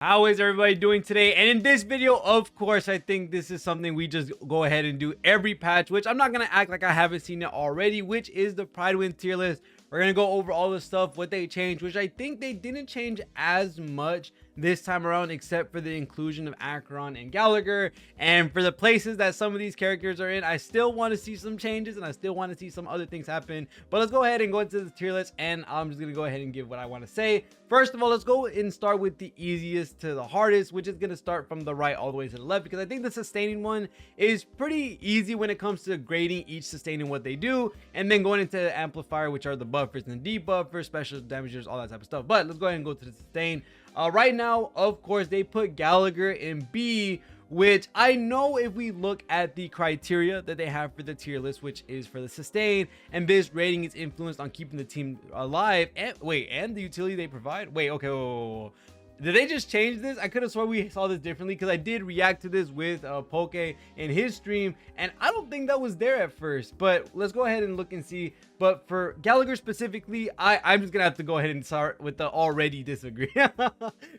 How is everybody doing today? And in this video, of course, I think this is something we just go ahead and do every patch, which I'm not going to act like I haven't seen it already, which is the Prydwen tier list. We're going to go over all the stuff, what they changed, which I think they didn't change as much this time around, except for the inclusion of Acheron and Gallagher. And for the places that some of these characters are in, I still want to see some changes and I still want to see some other things happen. But let's go ahead and go into the tier list, and I'm just going to go ahead and give what I want to say. First of all, let's go and start with the easiest to the hardest, which is going to start from the right all the way to the left, because I think the sustaining one is pretty easy when it comes to grading each sustaining what they do, and then going into the amplifier, which are the buffers and debuffers, special damagers, all that type of stuff. But let's go ahead and go to the sustain. Right now, of course, they put Gallagher in B, which I know if we look at the criteria that they have for the tier list, which is for the sustain, and this rating is influenced on keeping the team alive, and and the utility they provide. Okay, whoa. Did they just change this? I could have sworn we saw this differently, because I did react to this with Poke in his stream, and I don't think that was there at first. But let's go ahead and look and see. But for Gallagher specifically, I'm just gonna have to go ahead and start with the already disagree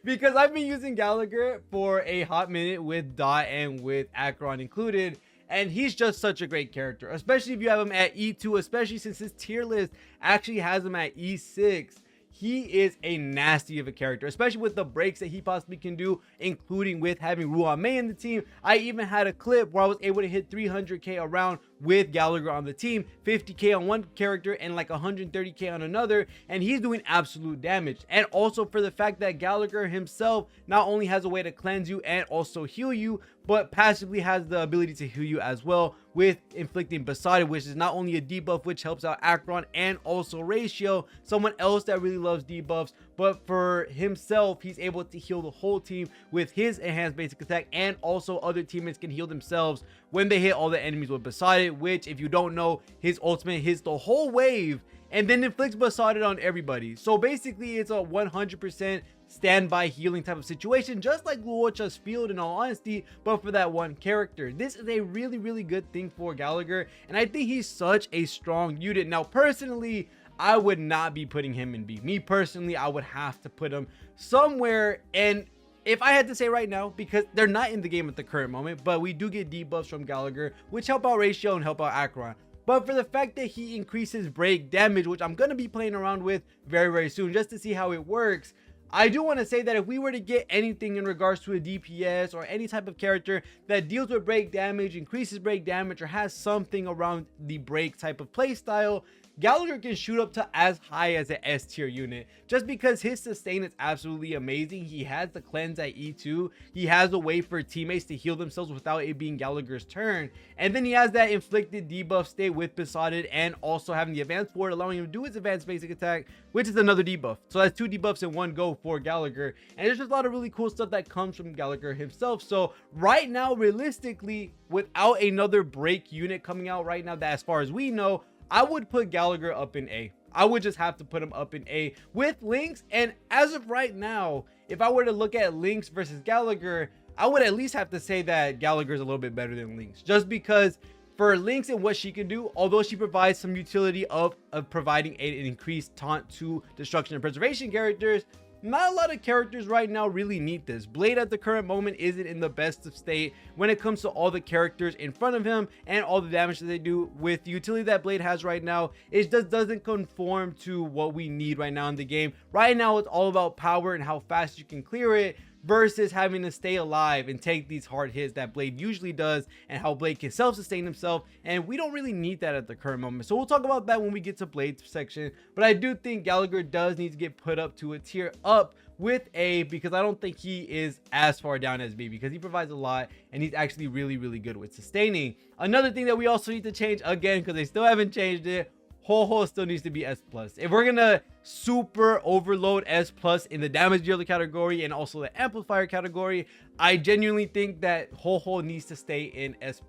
because I've been using Gallagher for a hot minute with Dot and with Acheron included, and he's just such a great character, especially if you have him at E2, especially since his tier list actually has him at E6. He is a nasty of a character, especially with the breaks that he possibly can do, including with having REHOO in the team. I even had a clip where I was able to hit 300k a round with Gallagher on the team, 50k on one character and like 130k on another, and he's doing absolute damage. And also for the fact that Gallagher himself not only has a way to cleanse you and also heal you, but passively has the ability to heal you as well with inflicting Besotted, which is not only a debuff which helps out Acheron and also Ratio, someone else that really loves debuffs, but for himself he's able to heal the whole team with his enhanced basic attack, and also other teammates can heal themselves when they hit all the enemies with Besotted, which if you don't know, his ultimate hits the whole wave and then inflicts Besotted on everybody. So basically it's a 100% standby healing type of situation, just like Luocha's field in all honesty, but for that one character. This is a really good thing for Gallagher, and I think he's such a strong unit. Now personally, I would not be putting him in B. Me personally, I would have to put him somewhere. And if I had to say right now, because they're not in the game at the current moment, but we do get debuffs from Gallagher which help out Ratio and help out Acheron. But for the fact that he increases break damage, which I'm going to be playing around with very soon just to see how it works, I do want to say that if we were to get anything in regards to a DPS or any type of character that deals with break damage, increases break damage, or has something around the break type of play style, Gallagher can shoot up to as high as an S tier unit, just because his sustain is absolutely amazing. He has the cleanse at E2, he has a way for teammates to heal themselves without it being Gallagher's turn, and then he has that inflicted debuff stay with Besotted, and also having the advanced forward allowing him to do his advanced basic attack, which is another debuff. So that's two debuffs in one go for Gallagher, and there's just a lot of really cool stuff that comes from Gallagher himself. So right now, realistically, without another break unit coming out right now, that as far as we know, I would put Gallagher up in A. I would just have to put him up in A with Lynx. And as of right now, if I were to look at Lynx versus Gallagher, I would at least have to say that Gallagher is a little bit better than Lynx, just because for Lynx and what she can do, although she provides some utility of providing an increased taunt to destruction and preservation characters, not a lot of characters right now really need this. Blade at the current moment isn't in the best of state when it comes to all the characters in front of him and all the damage that they do. With the utility that Blade has right now, it just doesn't conform to what we need right now in the game. Right now it's all about power and how fast you can clear it, versus having to stay alive and take these hard hits that Blade usually does, and how Blade can self-sustain himself, and we don't really need that at the current moment. So we'll talk about that when we get to Blade's section, but I do think Gallagher does need to get put up to a tier up with A, because I don't think he is as far down as B, because he provides a lot and he's actually really good with sustaining. Another thing that we also need to change, again, because they still haven't changed it, REHOO still needs to be S+. If we're gonna super overload S+ in the damage dealer category and also the amplifier category, I genuinely think that REHOO needs to stay in S+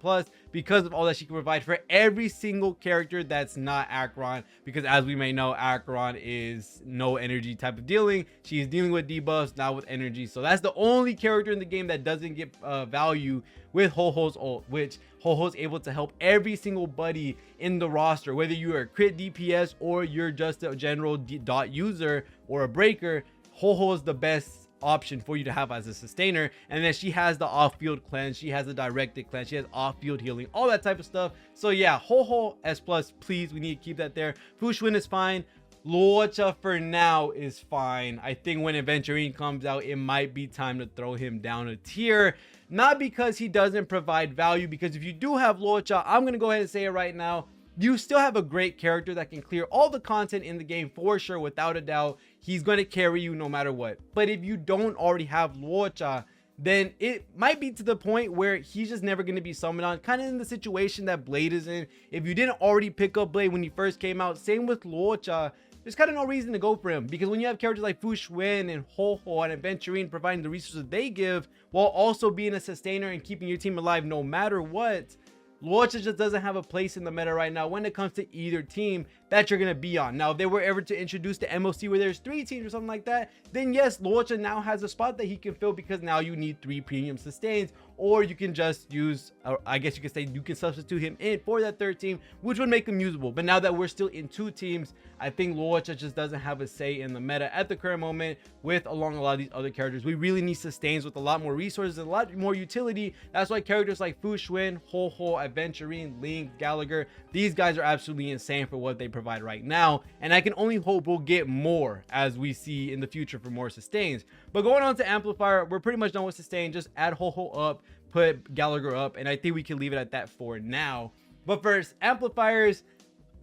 because of all that she can provide for every single character that's not Acheron, because as we may know, Acheron is no energy type of dealing. She's dealing with debuffs, not with energy. So that's the only character in the game that doesn't get value with REHOO's ult, which REHOO is able to help every single buddy in the roster, whether you're a crit DPS or you're just a general dot user or a breaker. REHOO is the best option for you to have as a sustainer. And then she has the off-field cleanse, she has a directed cleanse, she has off-field healing, all that type of stuff. So yeah, REHOO S+, please, we need to keep that there. Fu Xuan is fine. Luocha for now is fine. I think when Aventurine comes out, it might be time to throw him down a tier. Not because he doesn't provide value, because if you do have Luocha, I'm going to go ahead and say it right now, you still have a great character that can clear all the content in the game for sure, without a doubt. He's going to carry you no matter what. But if you don't already have Luocha, then it might be to the point where he's just never going to be summoned on, kind of in the situation that Blade is in. If you didn't already pick up Blade when he first came out, same with Luocha, there's kind of no reason to go for him, because when you have characters like Fu Xuan and REHOO and Aventurine providing the resources they give while also being a sustainer and keeping your team alive no matter what, Luocha just doesn't have a place in the meta right now when it comes to either team that you're going to be on. Now, if they were ever to introduce the MLC where there's 3 teams or something like that, then yes, Luocha now has a spot that he can fill, because now you need 3 premium sustains, or you can just use, I guess you could say, you can substitute him in for that 3rd team, which would make him usable. But now that we're still in 2 teams, I think Luocha just doesn't have a say in the meta at the current moment with along a lot of these other characters. We really need sustains with a lot more resources and a lot more utility. That's why characters like Fu Xuan, REHOO, Aventurine, Link, Gallagher, these guys are absolutely insane for what they provide right now, and I can only hope we'll get more as we see in the future for more sustains. But going on to Amplifier, we're pretty much done with sustain. Just add REHOO up, put Gallagher up, and I think we can leave it at that for now. But first, amplifiers,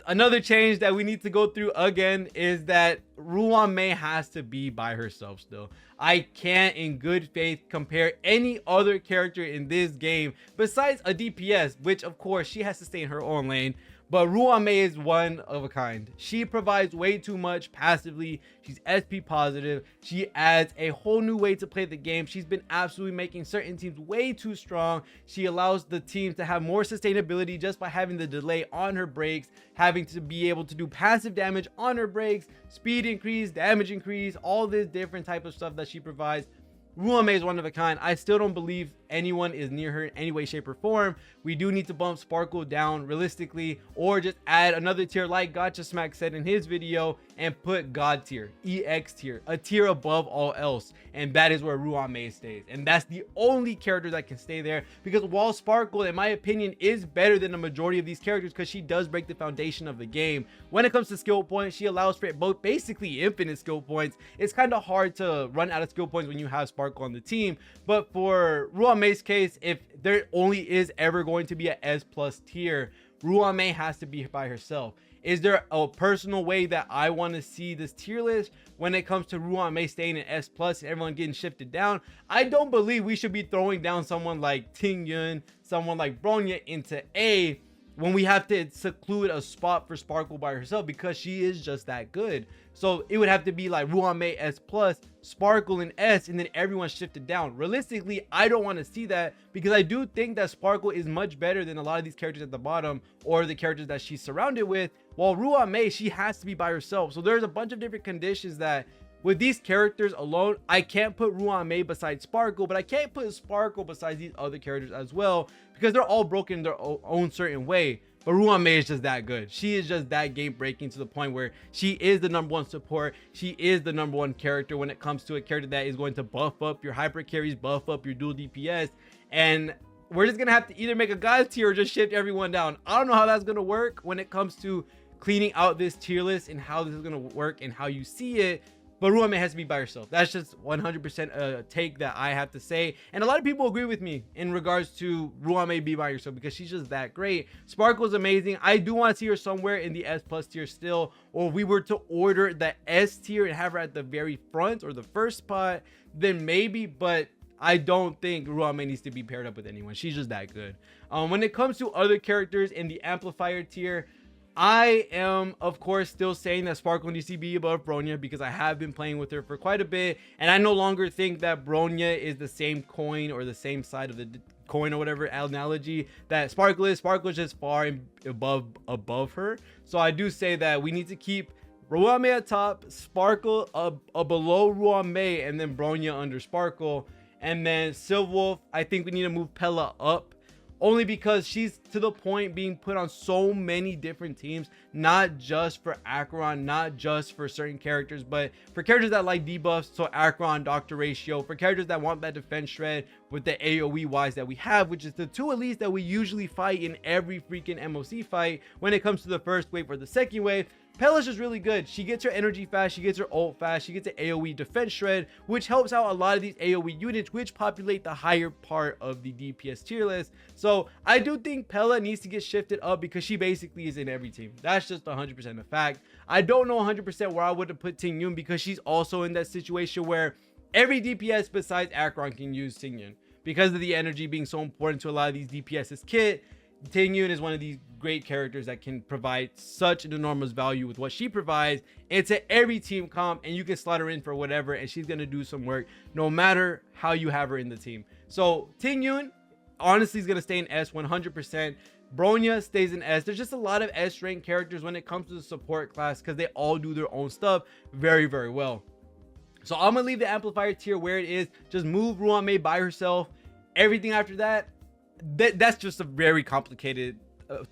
another change that we need to go through again is that Ruan Mei has to be by herself still. I can't in good faith compare any other character in this game besides a DPS, which of course she has to stay in her own lane. But Ruan Mei is one of a kind. She provides way too much passively. She's SP positive. She adds a whole new way to play the game. She's been absolutely making certain teams way too strong. She allows the teams to have more sustainability just by having the delay on her breaks, having to be able to do passive damage on her breaks, speed increase, damage increase, all this different type of stuff that she provides. Ruan Mei is one of a kind. I still don't believe anyone is near her in any way, shape, or form. We do need to bump Sparkle down realistically, or just add another tier like Gotcha Smack said in his video and put God tier, EX tier, a tier above all else. And that is where Ruan Mei stays. And that's the only character that can stay there, because while Sparkle, in my opinion, is better than the majority of these characters because she does break the foundation of the game, when it comes to skill points, she allows for both basically infinite skill points. It's kind of hard to run out of skill points when you have Sparkle on the team. But for Ruan Mei's case, if there only is ever going to be a S+ tier, Ruan Mei has to be by herself. Is there a personal way that I want to see this tier list when it comes to Ruan Mei staying in S+ and everyone getting shifted down? I don't believe we should be throwing down someone like Ting Yun, someone like Bronya into A when we have to seclude a spot for Sparkle by herself, because she is just that good. So it would have to be like Ruan Mei S+, Sparkle in S, and then everyone shifted down. Realistically, I don't want to see that, because I do think that Sparkle is much better than a lot of these characters at the bottom, or the characters that she's surrounded with, while Ruan Mei, she has to be by herself. So there's a bunch of different conditions that with these characters alone, I can't put Ruan Mei beside Sparkle, but I can't put Sparkle beside these other characters as well, because they're all broken in their own certain way. But Ruan Mei is just that good. She is just that game breaking to the point where she is the #1 support. She is the #1 character when it comes to a character that is going to buff up your hyper carries, buff up your dual DPS. And we're just going to have to either make a God tier or just shift everyone down. I don't know how that's going to work when it comes to cleaning out this tier list and how this is going to work and how you see it. But Ruan Mei has to be by herself. That's just 100% a take that I have to say. And a lot of people agree with me in regards to Ruan Mei be by herself, because she's just that great. Sparkle is amazing. I do want to see her somewhere in the S+ tier still. Or if we were to order the S tier and have her at the very front or the first spot, then maybe. But I don't think Ruan Mei needs to be paired up with anyone. She's just that good. When it comes to other characters in the Amplifier tier, I am, of course, still saying that Sparkle needs to be above Bronya, because I have been playing with her for quite a bit, and I no longer think that Bronya is the same coin or the same side of the coin or whatever analogy that Sparkle is. Sparkle is just far above her. So I do say that we need to keep Ruan Mei at top, Sparkle below Ruan Mei, and then Bronya under Sparkle. And then Silverwolf, I think we need to move Pella up only because she's to the point being put on so many different teams, not just for Acheron, not just for certain characters, but for characters that like debuffs, so Acheron, Dr. Ratio, for characters that want that defense shred with the AoE wise that we have, which is the two elites that we usually fight in every freaking MOC fight when it comes to the first wave or the second wave. Pella's just really good. She gets her energy fast, she gets her ult fast, she gets an AoE defense shred, which helps out a lot of these AoE units, which populate the higher part of the DPS tier list. So I do think Pella needs to get shifted up because she basically is in every team. That's just 100% a fact. I don't know 100% where I would have put Ting Yun because she's also in that situation where every DPS besides Acheron can use Ting Yun. Because of the energy being so important to a lot of these DPS's kit, Ting Yun is one of these great characters that can provide such an enormous value with what she provides into every team comp, and you can slot her in for whatever and she's going to do some work no matter how you have her in the team. So Ting Yun honestly is going to stay in S 100%. Bronya stays in S. There's just a lot of S rank characters when it comes to the support class because they all do their own stuff very, very well. So I'm going to leave the Amplifier tier where it is. Just move Ruanmei by herself. Everything after that, that's just a very complicated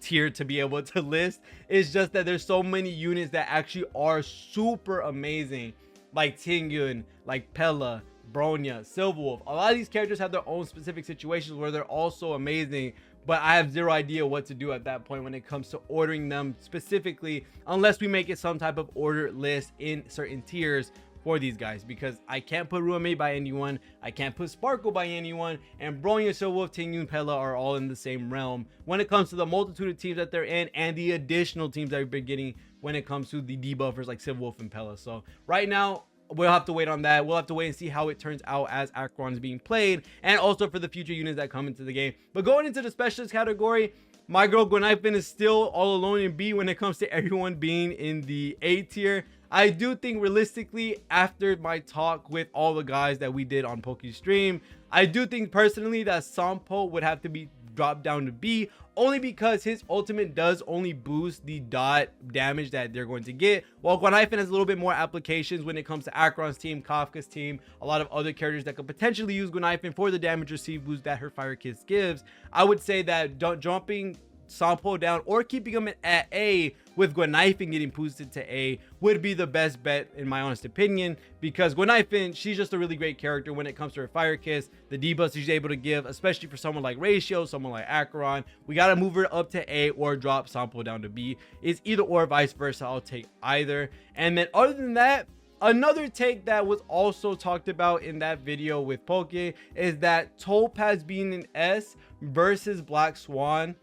tier to be able to list. It's just that there's so many units that actually are super amazing, like Ting Yun, like Pella, Bronya, Silverwolf. A lot of these characters have their own specific situations where they're also amazing, but I have zero idea what to do at that point when it comes to ordering them specifically, unless we make it some type of order list in certain tiers for these guys, because I can't put Ruanmei by anyone, I can't put Sparkle by anyone, and Bronya, Silverwolf, Ting Yun, Pella are all in the same realm when it comes to the multitude of teams that they're in and the additional teams that we've been getting when it comes to the debuffers like Silverwolf and Pella. So right now we'll have to wait on that. We'll have to wait and see how it turns out as Acheron is being played, and also for the future units that come into the game. But going into the specialist category, my girl Gwenifin is still all alone in B when it comes to everyone being in the A tier. I do think realistically, after my talk with all the guys that we did on PokeStream, I do think personally that Sampo would have to be dropped down to B, only because his ultimate does only boost the dot damage that they're going to get, while Gwenifin has a little bit more applications when it comes to Acheron's team, Kafka's team, a lot of other characters that could potentially use Gwenifin for the damage received boost that her Fire Kiss gives. I would say that jumping Sampo down or keeping him at A with Gwenifin getting boosted to A would be the best bet in my honest opinion, because Gwenifin, she's just a really great character when it comes to her Fire Kiss, the debuffs she's able to give, especially for someone like Ratio, someone like Acheron. We got to move her up to A or drop Sampo down to B. It's either or, vice versa. I'll take either. And then other than that, another take that was also talked about in that video with Poke is that Topaz being an S versus Black Swan.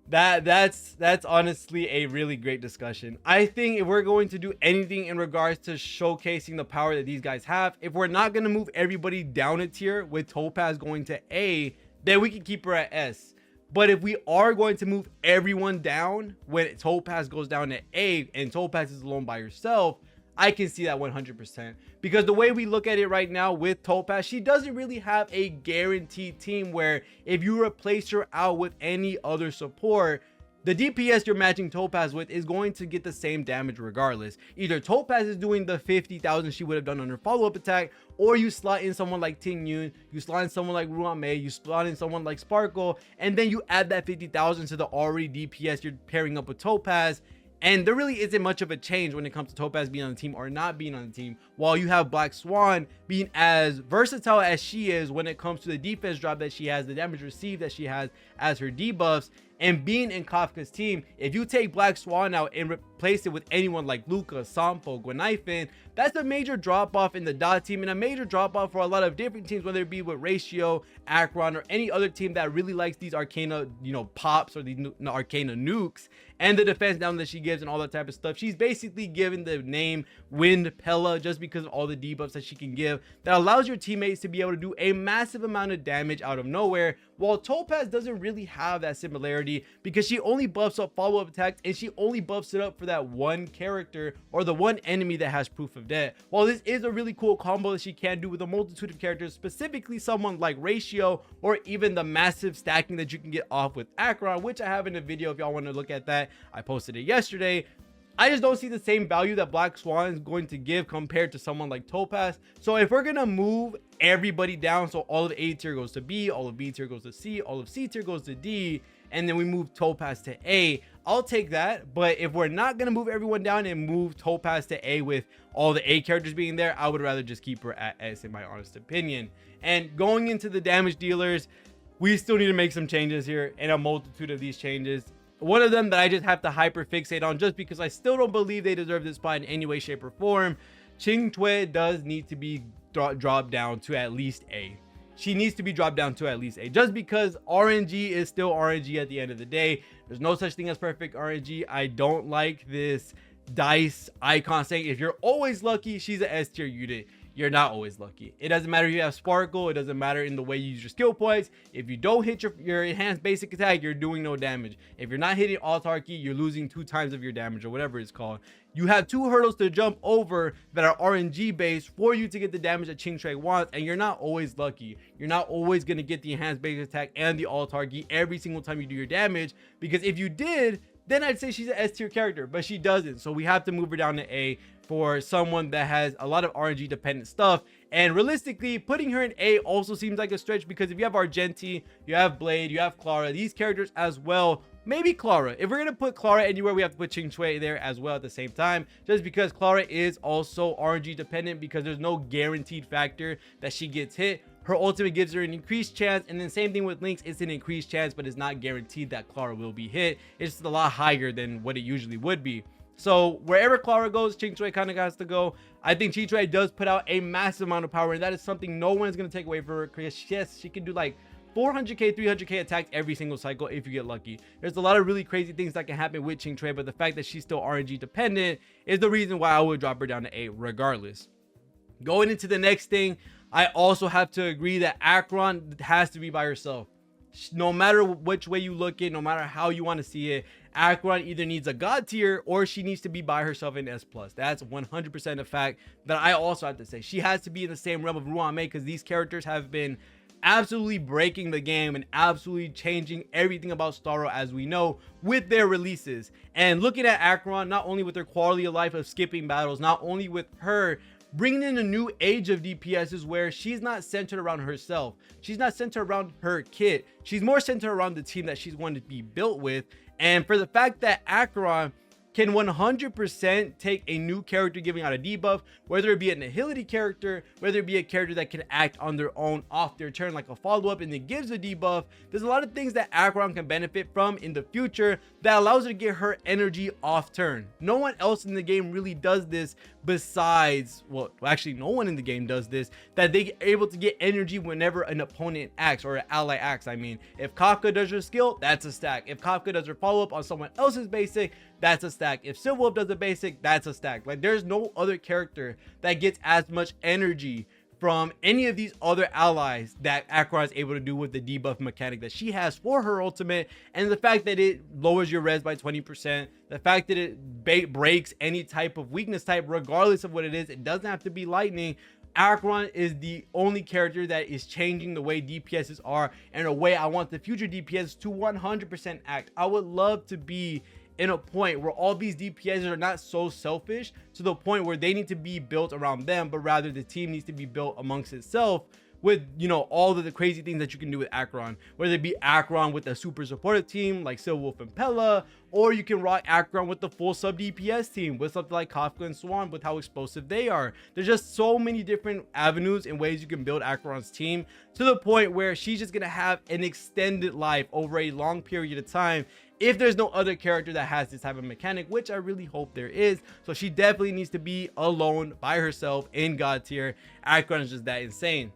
That's honestly a really great discussion. I think if we're going to do anything in regards to showcasing the power that these guys have, if we're not going to move everybody down a tier with Topaz going to A, then we can keep her at S. But if we are going to move everyone down when Topaz goes down to A and Topaz is alone by herself, I can see that 100%, because the way we look at it right now with Topaz, she doesn't really have a guaranteed team where if you replace her out with any other support, the DPS you're matching Topaz with is going to get the same damage regardless. Either Topaz is doing the 50,000 she would have done on her follow-up attack, or you slot in someone like Ting Yun, you slot in someone like Ruanmei, you slot in someone like Sparkle, and then you add that 50,000 to the already DPS you're pairing up with Topaz. And there really isn't much of a change when it comes to Topaz being on the team or not being on the team, while you have Black Swan being as versatile as she is when it comes to the defense drop that she has, the damage received that she has as her debuffs, and being in Kafka's team. If you take Black Swan out and replace it with anyone like Luca, Sampo, Gwenifin, that's a major drop off in the dot team and a major drop off for a lot of different teams, whether it be with Ratio, Acheron, or any other team that really likes these Arcana, pops or these Arcana nukes and the defense down that she gives and all that type of stuff. She's basically given the name Wind Pella just because of all the debuffs that she can give that allows your teammates to be able to do a massive amount of damage out of nowhere, while Topaz doesn't really have that similarity because she only buffs up follow-up attacks and she only buffs it up for that one character or the one enemy that has proof of death. While this is a really cool combo that she can do with a multitude of characters, specifically someone like Ratio or even the massive stacking that you can get off with Acheron, which I have in a video if y'all want to look at that. I posted it yesterday. I just don't see the same value that Black Swan is going to give compared to someone like Topaz. So if we're gonna move everybody down, so all of A tier goes to B, all of B tier goes to C, all of C tier goes to D, and then we move Topaz to A, I'll take that. But if we're not gonna move everyone down and move Topaz to A with all the A characters being there, I would rather just keep her at S, in my honest opinion. And going into the damage dealers, we still need to make some changes here, and a multitude of these changes. One of them that I just have to hyper fixate on, just because I still don't believe they deserve this spot in any way, shape, or form. Ching Tui does need to be dropped down to at least A. She needs to be dropped down to at least A, just because RNG is still RNG at the end of the day. There's no such thing as perfect RNG. I don't like this dice icon saying if you're always lucky, she's an S tier unit. You're not always lucky. It doesn't matter if you have sparkle. It doesn't matter in the way you use your skill points. If you don't hit your enhanced basic attack, you're doing no damage. If you're not hitting autarky, you're losing 2 times of your damage, or whatever it's called. You have 2 hurdles to jump over that are RNG based for you to get the damage that Ching Tui wants, and you're not always lucky. You're not always going to get the enhanced basic attack and the autarky every single time you do your damage, because if you did, then I'd say she's an S tier character, but she doesn't. So we have to move her down to A for someone that has a lot of RNG dependent stuff. And realistically, putting her in A also seems like a stretch, because if you have Argenti, you have Blade, you have Clara, these characters as well. Maybe Clara. If we're going to put Clara anywhere, we have to put Ching Tui there as well at the same time, just because Clara is also RNG dependent, because there's no guaranteed factor that she gets hit. Her ultimate gives her an increased chance, and then same thing with Lynx. It's an increased chance, but it's not guaranteed that Clara will be hit. It's just a lot higher than what it usually would be. So wherever Clara goes, Ching Tui kind of has to go. I think Ching Tui does put out a massive amount of power, and that is something no one is going to take away from her, because yes, she can do like 400k 300k attacks every single cycle if you get lucky. There's a lot of really crazy things that can happen with Ching Tui, but the fact that she's still RNG dependent is the reason why I would drop her down to A regardless. Going into the next thing, I also have to agree that Acheron has to be by herself. No matter which way you look at, no matter how you want to see it, Acheron either needs a god tier or she needs to be by herself in S+. That's 100% a fact that I also have to say. She has to be in the same realm of Ruan Mei, because these characters have been absolutely breaking the game and absolutely changing everything about Starro as we know with their releases. And looking at Acheron, not only with her quality of life of skipping battles, not only with her bringing in a new age of DPSs where she's not centered around herself, she's not centered around her kit, she's more centered around the team that she's wanted to be built with. And for the fact that Acheron can 100% take a new character giving out a debuff, whether it be a nihility character, whether it be a character that can act on their own off their turn like a follow-up and it gives a debuff. There's a lot of things that Acheron can benefit from in the future that allows her to get her energy off turn. No one else in the game really does this besides, well, actually no one in the game does this, that they are able to get energy whenever an opponent acts, or an ally acts. I mean, if Kafka does her skill, that's a stack. If Kafka does her follow-up on someone else's basic, that's a stack. If Silverwolf does a basic, that's a stack. Like, there's no other character that gets as much energy from any of these other allies that Acheron is able to do with the debuff mechanic that she has for her ultimate. And the fact that it lowers your res by 20%, the fact that it breaks any type of weakness type regardless of what it is, it doesn't have to be lightning. Acheron is the only character that is changing the way DPSs are, and a way I want the future DPS to 100% act. I would love to be in a point where all these DPSs are not so selfish to the point where they need to be built around them, but rather the team needs to be built amongst itself with, you know, all of the crazy things that you can do with Acheron, whether it be Acheron with a super supportive team like Silverwolf and Pella, or you can rock Acheron with the full sub DPS team with something like Kafka and Swan with how explosive they are. There's just so many different avenues and ways you can build Acheron's team to the point where she's just gonna have an extended life over a long period of time if there's no other character that has this type of mechanic, which I really hope there is. So she definitely needs to be alone by herself in god tier. Acheron is just that insane.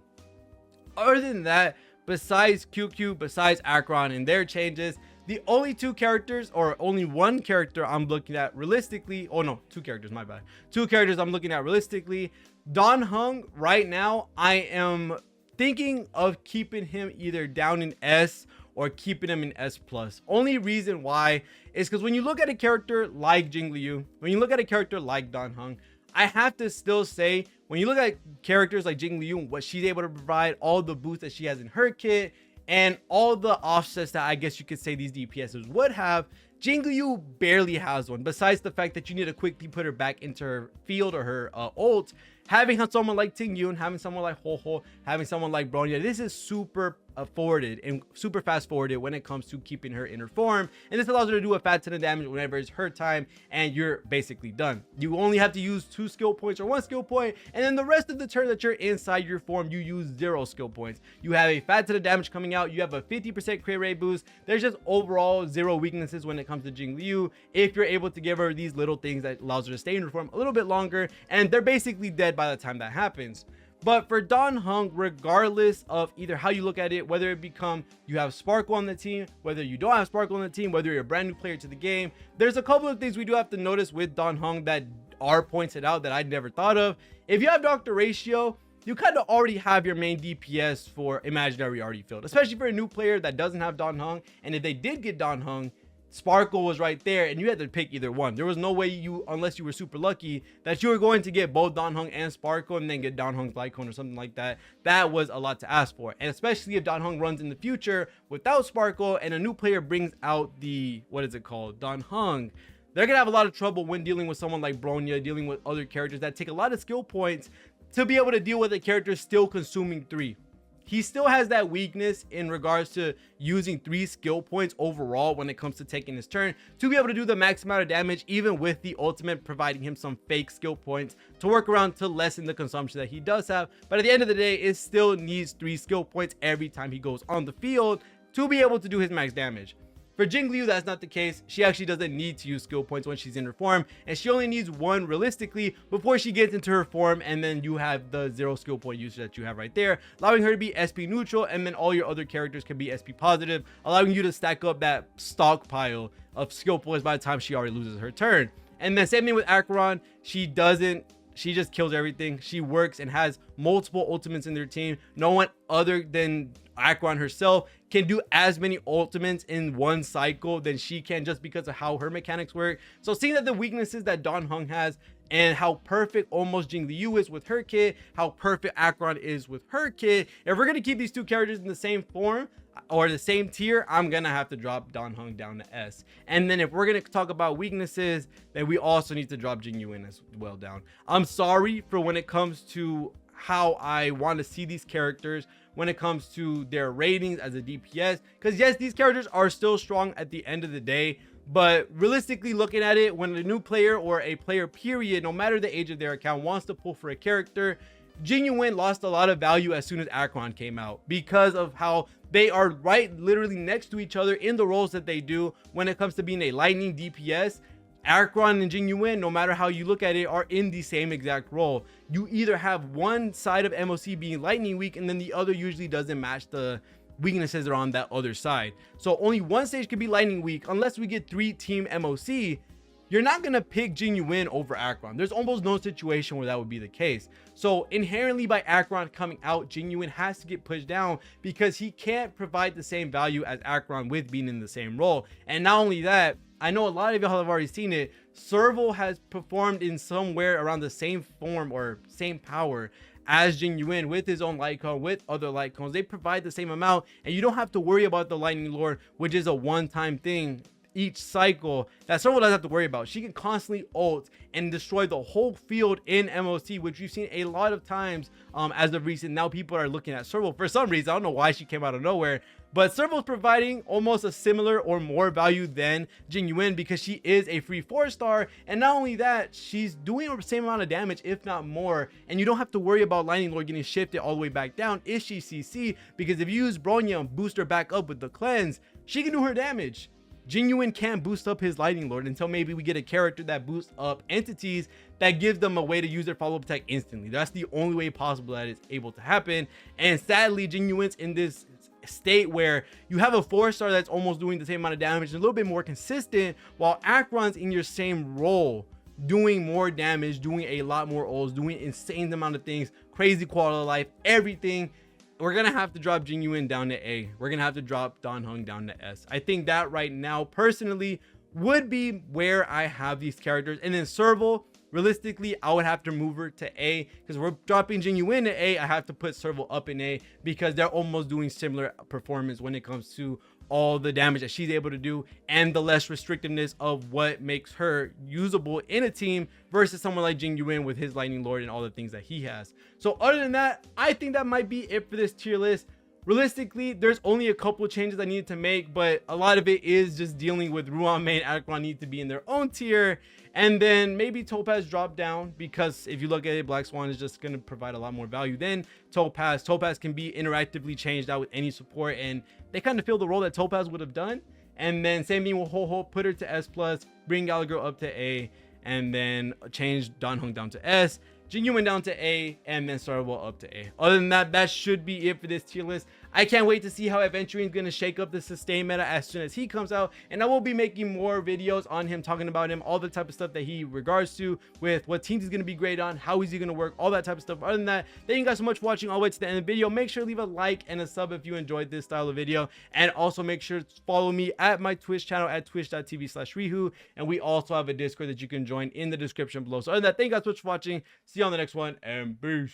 Other than that, besides QQ, besides Acheron and their changes, the only 2 characters, or only 1 character I'm looking at realistically, oh no, 2 characters, my bad. 2 characters I'm looking at realistically. Dan Heng, right now, I am thinking of keeping him either down in S or keeping him in S+. Only reason why is because when you look at a character like Jingliu, when you look at a character like Dan Heng, I have to still say, when you look at characters like Jingliu and what she's able to provide, all the boosts that she has in her kit, and all the offsets that I guess you could say these DPSs would have, Jingliu barely has one, besides the fact that you need to quickly put her back into her field or her ult. Having someone like Ting Yun, having someone like Ho, having someone like Bronya, this is super forwarded and super fast forwarded when it comes to keeping her in her form, and this allows her to do a fat ton of damage whenever it's her time, and you're basically done. You only have to use 2 skill points or 1 skill point, and then the rest of the turn that you're inside your form, you use 0 skill points. You have a fat ton of damage coming out, you have a 50% crit rate boost. There's just overall 0 weaknesses when it comes to Jingliu if you're able to give her these little things that allows her to stay in her form a little bit longer, and they're basically dead by the time that happens. But for Dan Heng, regardless of either how you look at it, whether it become you have Sparkle on the team, whether you don't have Sparkle on the team, whether you're a brand new player to the game, there's a couple of things we do have to notice with Dan Heng that are pointed out that I never thought of. If you have Dr. Ratio, you kind of already have your main DPS for Imaginary already filled, especially for a new player that doesn't have Dan Heng. And if they did get Dan Heng, Sparkle was right there and you had to pick either one. There was no way you, unless you were super lucky, that you were going to get both Dan Heng and Sparkle and then get Dan Heng's Light Cone or something like that. That was a lot to ask for, and especially if Dan Heng runs in the future without Sparkle and a new player brings out the, what is it called, Dan Heng, they're gonna have a lot of trouble when dealing with someone like Bronya, dealing with other characters that take a lot of skill points to be able to deal with a character still consuming 3. He still has that weakness in regards to using 3 skill points overall when it comes to taking his turn to be able to do the max amount of damage, even with the ultimate providing him some fake skill points to work around to lessen the consumption that he does have. But at the end of the day, it still needs 3 skill points every time he goes on the field to be able to do his max damage. For Jingliu, that's not the case. She actually doesn't need to use skill points when she's in her form, and she only needs 1 realistically before she gets into her form, and then you have the 0 skill point usage that you have right there, allowing her to be SP neutral, and then all your other characters can be SP positive, allowing you to stack up that stockpile of skill points by the time she already loses her turn. And then same thing with Acheron. She just kills everything. She works and has multiple ultimates in their team. No one other than Acheron herself can do as many ultimates in one cycle than she can, just because of how her mechanics work. So seeing that the weaknesses that Dan Heng has and how perfect almost Jingliu is with her kit, how perfect Acheron is with her kit, if we're going to keep these 2 characters in the same form or the same tier, I'm gonna have to drop Dan Heng down to S. And then if we're gonna talk about weaknesses, then we also need to drop Jingyuin as well down. I'm sorry for when it comes to how I want to see these characters when it comes to their ratings as a DPS, because yes, these characters are still strong at the end of the day, but realistically looking at it, when a new player or a player period, no matter the age of their account, wants to pull for a character, Jingyuin lost a lot of value as soon as Acheron came out, because of how they are right literally next to each other in the roles that they do when it comes to being a lightning DPS. Acheron and Jingyuin, no matter how you look at it, are in the same exact role. You either have one side of MOC being lightning weak, and then the other usually doesn't match the weaknesses that are on that other side. So only one stage could be lightning weak unless we get 3 team MOC. You're not going to pick Jingyuin over Acheron. There's almost no situation where that would be the case. So inherently, by Acheron coming out, Jingyuin has to get pushed down because he can't provide the same value as Acheron with being in the same role. And not only that, I know a lot of y'all have already seen it, Serval has performed in somewhere around the same form or same power as Jingyuin with his own light cone, with other light cones. They provide the same amount, and you don't have to worry about the Lightning Lord, which is a one-time thing each cycle that Serval doesn't have to worry about. She can constantly ult and destroy the whole field in MOC, which we've seen a lot of times as of recent. Now people are looking at Serval for some reason. I don't know why she came out of nowhere, but Serval's providing almost a similar or more value than Jingyuin because she is a free 4-star, and not only that, she's doing the same amount of damage, if not more, and you don't have to worry about Lightning Lord getting shifted all the way back down if she CC, because if you use Bronya and boost her back up with the cleanse, she can do her damage. Jingyuin can't boost up his Lightning Lord until maybe we get a character that boosts up entities that gives them a way to use their follow-up attack instantly. That's the only way possible that it's able to happen. And sadly, Jingyuin's in this state where you have a 4-star that's almost doing the same amount of damage, a little bit more consistent, while Acheron's in your same role, doing more damage, doing a lot more ults, doing insane amount of things, crazy quality of life, everything. We're gonna have to drop Jingyuin down to A. We're gonna have to drop Dan Heng down to S. I think that right now, personally, would be where I have these characters. And then Serval, realistically, I would have to move her to A, because we're dropping Jingyuin to A. I have to put Serval up in A because they're almost doing similar performance when it comes to all the damage that she's able to do and the less restrictiveness of what makes her usable in a team versus someone like Jingyuin with his Lightning Lord and all the things that he has. So other than that, I think that might be it for this tier list. Realistically, there's only a couple of changes I needed to make, but a lot of it is just dealing with Ruan May and Acheron need to be in their own tier, and then maybe Topaz drop down, because if you look at it, Black Swan is just going to provide a lot more value than Topaz. Topaz can be interactively changed out with any support, and they kind of fill the role that Topaz would have done. And then same thing with Ho-Ho, put her to S+, bring Gallagher up to A, and then change Dan Heng down to S, Jingyuin down to A, and then Serval up to A. Other than that, that should be it for this tier list. I can't wait to see how Aventurine is going to shake up the sustain meta as soon as he comes out, and I will be making more videos on him, talking about him, all the type of stuff that he regards to, with what teams he's going to be great on, how is he going to work, all that type of stuff. Other than that, thank you guys so much for watching all the way to the end of the video. Make sure to leave a like and a sub if you enjoyed this style of video, and also make sure to follow me at my Twitch channel at twitch.tv/REHOO, and we also have a Discord that you can join in the description below. So other than that, thank you guys so much for watching. See you on the next one, and peace.